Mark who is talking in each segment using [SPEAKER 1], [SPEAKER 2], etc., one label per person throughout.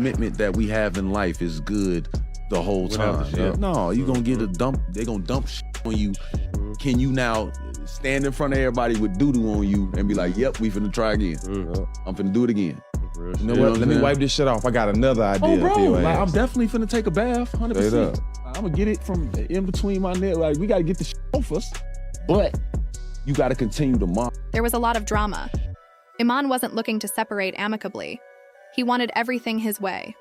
[SPEAKER 1] commitment that we have in life is good the whole time. No, you're gonna get a dump. They're gonna dump shit on you. Can you now stand in front of everybody with doo-doo on you and be like, yep, we finna try again. I'm finna do it again.
[SPEAKER 2] You know what? Let me wipe this shit off. I got another idea.
[SPEAKER 1] Oh, bro,
[SPEAKER 2] for your
[SPEAKER 1] like,
[SPEAKER 2] ass.
[SPEAKER 1] I'm definitely finna take a bath, 100%. I'm gonna get it from in between my neck. Like, we gotta get the shit off us, but you gotta continue to monitor.
[SPEAKER 3] There was a lot of drama. Iman wasn't looking to separate amicably. He wanted everything his way.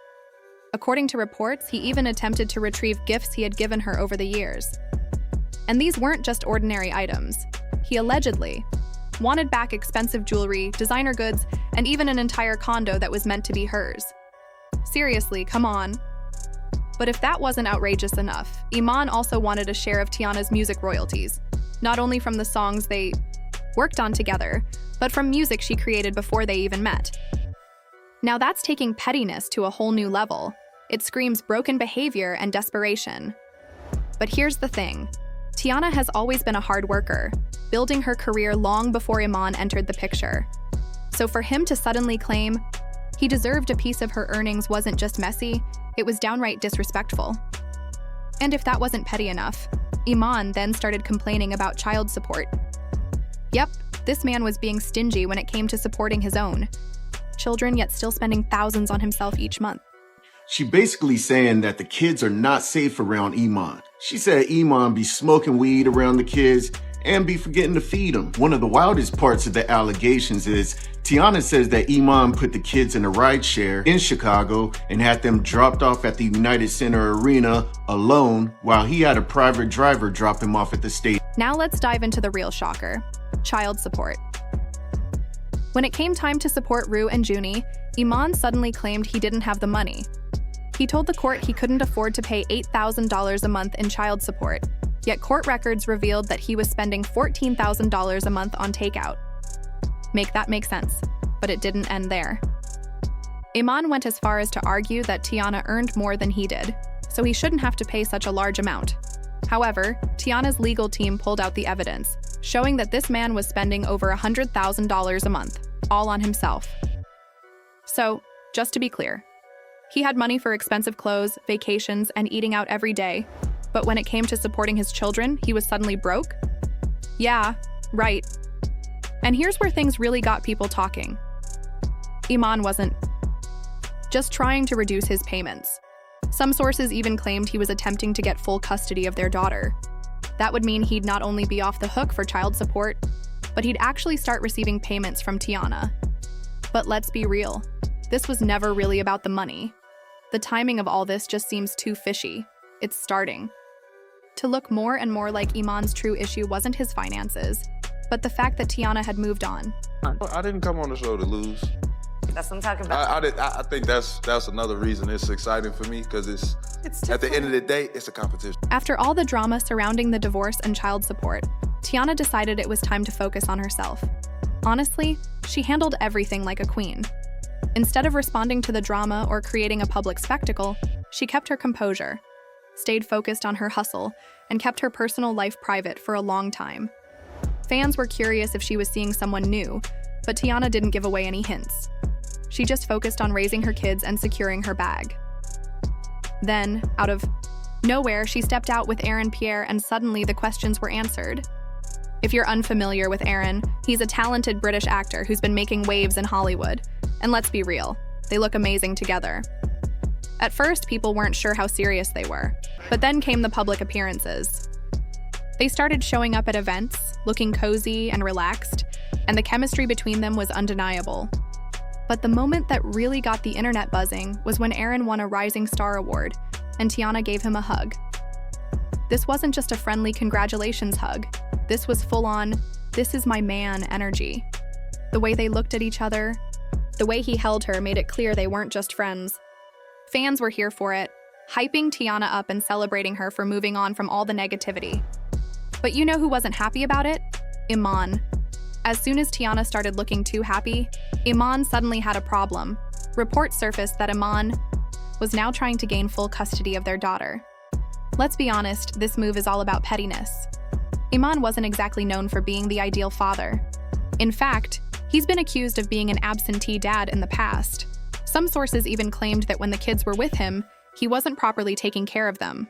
[SPEAKER 3] According to reports, he even attempted to retrieve gifts he had given her over the years. And these weren't just ordinary items. He allegedly wanted back expensive jewelry, designer goods, and even an entire condo that was meant to be hers. Seriously, come on. But if that wasn't outrageous enough, Iman also wanted a share of Tiana's music royalties, not only from the songs they worked on together, but from music she created before they even met. Now that's taking pettiness to a whole new level. It screams broken behavior and desperation. But here's the thing. Tiana has always been a hard worker, building her career long before Iman entered the picture. So for him to suddenly claim he deserved a piece of her earnings wasn't just messy, it was downright disrespectful. And if that wasn't petty enough, Iman then started complaining about child support. Yep, this man was being stingy when it came to supporting his own children, yet still spending thousands on himself each month.
[SPEAKER 4] She basically saying that the kids are not safe around Iman. She said Iman be smoking weed around the kids and be forgetting to feed them. One of the wildest parts of the allegations is Tiana says that Iman put the kids in a rideshare in Chicago and had them dropped off at the United Center Arena alone while he had a private driver drop him off at the stadium.
[SPEAKER 3] Now let's dive into the real shocker, child support. When it came time to support Rue and Junie, Iman suddenly claimed he didn't have the money. He told the court he couldn't afford to pay $8,000 a month in child support, yet court records revealed that he was spending $14,000 a month on takeout. Make that make sense, but it didn't end there. Iman went as far as to argue that Tiana earned more than he did, so he shouldn't have to pay such a large amount. However, Tiana's legal team pulled out the evidence, showing that this man was spending over $100,000 a month, all on himself. So, just to be clear, he had money for expensive clothes, vacations, and eating out every day, but when it came to supporting his children, he was suddenly broke? Yeah, right. And here's where things really got people talking. Iman wasn't just trying to reduce his payments. Some sources even claimed he was attempting to get full custody of their daughter. That would mean he'd not only be off the hook for child support, but he'd actually start receiving payments from Tiana. But let's be real, this was never really about the money. The timing of all this just seems too fishy. It's starting to look more and more like Iman's true issue wasn't his finances, but the fact that Tiana had moved on.
[SPEAKER 5] I didn't come on the show to lose.
[SPEAKER 6] That's what I'm talking about.
[SPEAKER 5] I think that's another reason it's exciting for me, because it's at the end of the day, it's a competition.
[SPEAKER 3] After all the drama surrounding the divorce and child support, Tiana decided it was time to focus on herself. Honestly, she handled everything like a queen. Instead of responding to the drama or creating a public spectacle, she kept her composure, stayed focused on her hustle, and kept her personal life private for a long time. Fans were curious if she was seeing someone new, but Tiana didn't give away any hints. She just focused on raising her kids and securing her bag. Then, out of nowhere, she stepped out with Aaron Pierre, and suddenly the questions were answered. If you're unfamiliar with Aaron, he's a talented British actor who's been making waves in Hollywood. And let's be real, they look amazing together. At first, people weren't sure how serious they were, but then came the public appearances. They started showing up at events, looking cozy and relaxed, and the chemistry between them was undeniable. But the moment that really got the internet buzzing was when Aaron won a Rising Star Award, and Tiana gave him a hug. This wasn't just a friendly congratulations hug. This was full-on, this is my man energy. The way they looked at each other, the way he held her made it clear they weren't just friends. Fans were here for it, hyping Tiana up and celebrating her for moving on from all the negativity. But you know who wasn't happy about it? Iman. As soon as Tiana started looking too happy, Iman suddenly had a problem. Reports surfaced that Iman was now trying to gain full custody of their daughter. Let's be honest, this move is all about pettiness. Iman wasn't exactly known for being the ideal father. In fact, he's been accused of being an absentee dad in the past. Some sources even claimed that when the kids were with him, he wasn't properly taking care of them.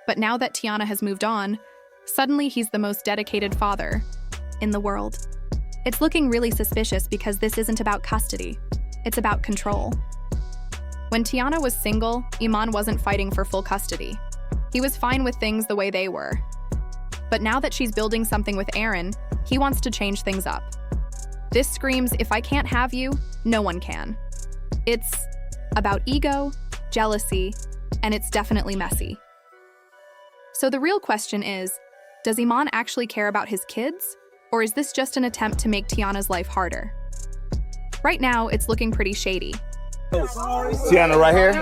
[SPEAKER 3] But now that Tiana has moved on, suddenly he's the most dedicated father in the world. It's looking really suspicious because this isn't about custody. It's about control. When Tiana was single, Iman wasn't fighting for full custody. He was fine with things the way they were. But now that she's building something with Aaron, he wants to change things up. This screams, if I can't have you, no one can. It's about ego, jealousy, and it's definitely messy. So the real question is, does Iman actually care about his kids? Or is this just an attempt to make Tiana's life harder? Right now, it's looking pretty shady.
[SPEAKER 7] Tiana, right here?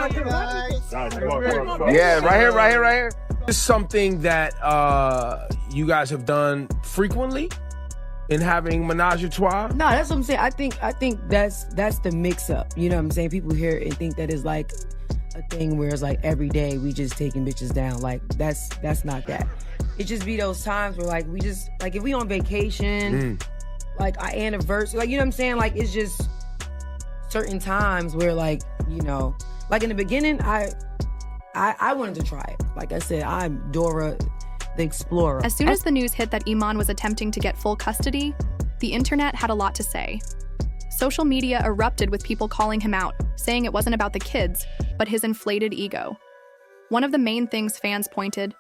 [SPEAKER 7] Yeah, right here.
[SPEAKER 8] It's something that you guys have done frequently in having menage a trois?
[SPEAKER 9] No, that's what I'm saying. I think that's the mix-up. You know what I'm saying? People hear it and think that is like a thing where it's like every day we just taking bitches down. Like that's not that. It just be those times where like we just like if we on vacation, like our anniversary, like you know what I'm saying? Like it's just certain times where like, you know, like in the beginning I wanted to try it. Like I said, I'm Dora the Explorer.
[SPEAKER 3] As soon as the news hit that Iman was attempting to get full custody, the internet had a lot to say. Social media erupted with people calling him out, saying it wasn't about the kids, but his inflated ego. One of the main things fans pointed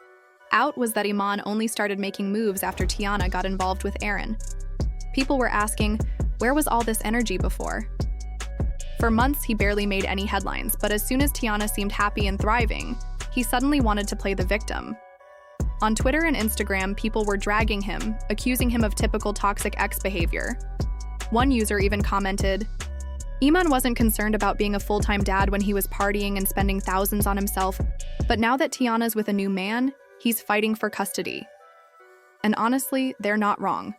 [SPEAKER 3] out was that Iman only started making moves after Tiana got involved with Aaron. People were asking, where was all this energy before? For months, he barely made any headlines, but as soon as Tiana seemed happy and thriving, he suddenly wanted to play the victim. On Twitter and Instagram, people were dragging him, accusing him of typical toxic ex behavior. One user even commented, Iman wasn't concerned about being a full-time dad when he was partying and spending thousands on himself, but now that Tiana's with a new man, he's fighting for custody. And honestly, they're not wrong.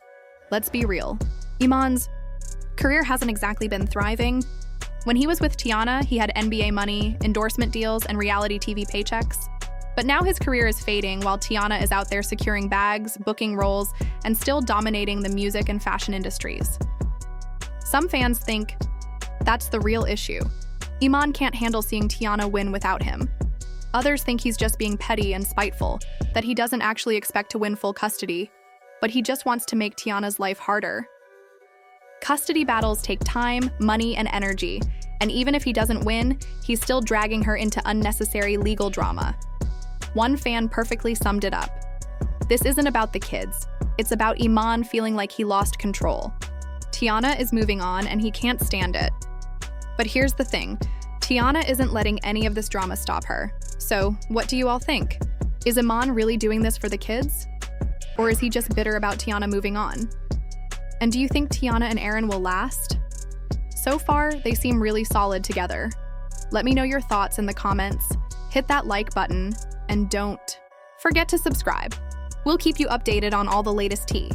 [SPEAKER 3] Let's be real. Iman's career hasn't exactly been thriving. When he was with Tiana, he had NBA money, endorsement deals, and reality TV paychecks. But now his career is fading while Tiana is out there securing bags, booking roles, and still dominating the music and fashion industries. Some fans think that's the real issue. Iman can't handle seeing Tiana win without him. Others think he's just being petty and spiteful, that he doesn't actually expect to win full custody, but he just wants to make Tiana's life harder. Custody battles take time, money, and energy, and even if he doesn't win, he's still dragging her into unnecessary legal drama. One fan perfectly summed it up. This isn't about the kids. It's about Iman feeling like he lost control. Tiana is moving on and he can't stand it. But here's the thing. Tiana isn't letting any of this drama stop her. So, what do you all think? Is Iman really doing this for the kids? Or is he just bitter about Tiana moving on? And do you think Tiana and Aaron will last? So far, they seem really solid together. Let me know your thoughts in the comments. Hit that like button, and don't forget to subscribe. We'll keep you updated on all the latest tea.